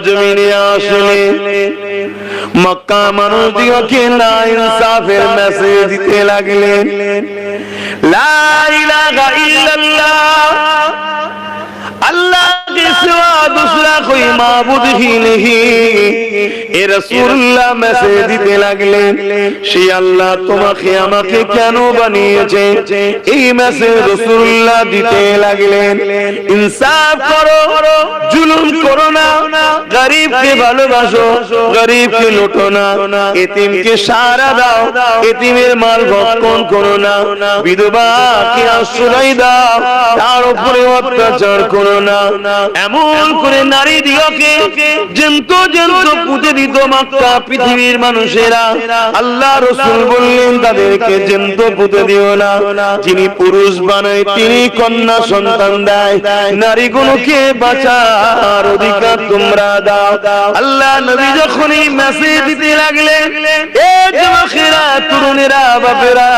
জমিনে আসলেন, মক্কা মানুষদিগকে না ইনসাফের মেসেজ দিতে লাগলেন। লা ইলাহা ইল্লাল্লাহ, अल्लाह के सिवा दूसरा कोई माबूद ही नहीं, ए रसूलुल्लाह मैसेज দিতে লাগলেন, সেই আল্লাহ তোমাকে আমাকে কেন বানিয়েছে এই মেসেজ রাসূলুল্লাহ দিতে লাগলেন। ইনসাফ করো, জুলুম করো না, গরিবকে ভালোবাসো, গরিবকে লুটো না, এতিমকে সাহারা দাও, এতিমের মাল ভক্ষণ করো না, বিধবাকে আশ্রয় দাও, তার উপরে অত্যাচার করো না। এমন করে নারী দিগকে জ্যান্ত জ্যান্ত পুঁতে দিত মক্কা পৃথিবীর মানুষেরা। আল্লাহ রাসূল বললেন তাদেরকে জ্যান্ত পুঁতে দিও না, যিনি পুরুষ বানায় তিনি কন্যা সন্তান দেয়, নারীগুলোকে বাঁচার অধিকার তোমরা দাও। আল্লাহ নবী যখন এই মেসেজ দিতে লাগলেন, এ যুবকেরা, তরুণেরা, বাপেরা,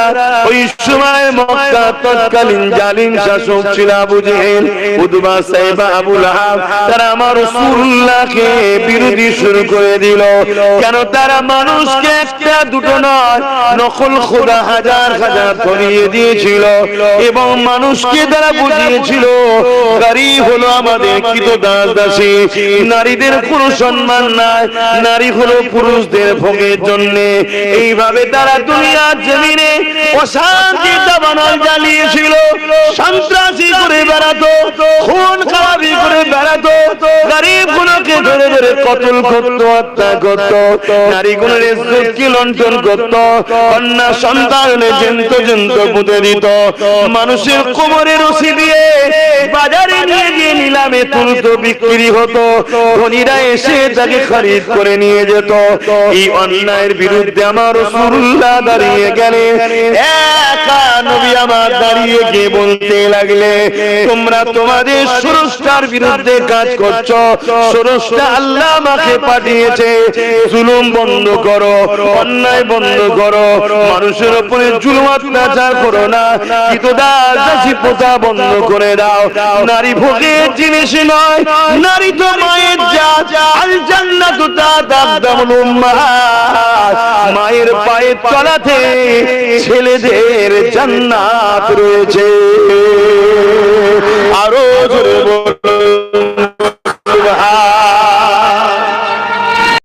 ওই সময় মক্কা তৎকালীন জালিম শাসক ছিল আবু জেহেল, উতবা, সাইবা, আবু লাহাব, তারা আমার রাসূলুল্লাহকে বিরোধী শুরু করে দিল। কেন? তারা মানুষকে একটা দুটো নয়, নকল খোদা হাজার হাজার ধরিয়ে দিয়েছিল এবং মানুষকে তারা বুঝিয়েছিল গরিব হলো আমাদের কৃতদাস দাসী, নারীদের কোনো সম্মান নাই, নারী হলো পুরুষদের ভোগের জন্য। এইভাবে তারা দুনিয়ার জমিনে অশান্তি দাবানল জ্বালিয়েছিল, সন্ত্রাসী করে বেড়াতো, খুন খারাপি করে বেড়াতো, গরিবগুলোকে ধরে ধরে কতল করতো, হত্যা করতো, নারীগুলোর ইজ্জতকে লণ্ঠন করতো, কন্যা সন্তানে জ্যান্ত জ্যান্ত পুঁতে দিত, মানুষের কোমরে রশি দিয়ে বাজারে নিয়ে গিয়ে নিলামে তুলতো, বিক্রি হতো, ধনীরা এসে তাকে খরিদ করে নিয়ে যেত। এই অন্যায়ের বিরুদ্ধে আমার রাসূলুল্লাহ দাঁড়িয়ে গেলেন, একা নবী আমার দাঁড়িয়ে গিয়ে বলতে লাগলে, তোমরা তোমাদের স্রষ্টার বিরুদ্ধে কাজ করছো, স্রষ্টা আল্লাহ আমাকে পাঠিয়েছে, জুলুম বন্ধ করো, অন্যায় বন্ধ করো, মানুষের উপরে জুলুম অত্যাচার করো না, কৃতদাস দাসী প্রথা বন্ধ করে দাও। নারী ভোগের জিনিস নয়, নারী তো মায়ের জাত, আল জান্নাতু তা'তা'দামুল উম্মাহাত, মায়ের পায়ের তলাতে ছেলেদের জান্নাত রয়েছে। আরো জোরে বলো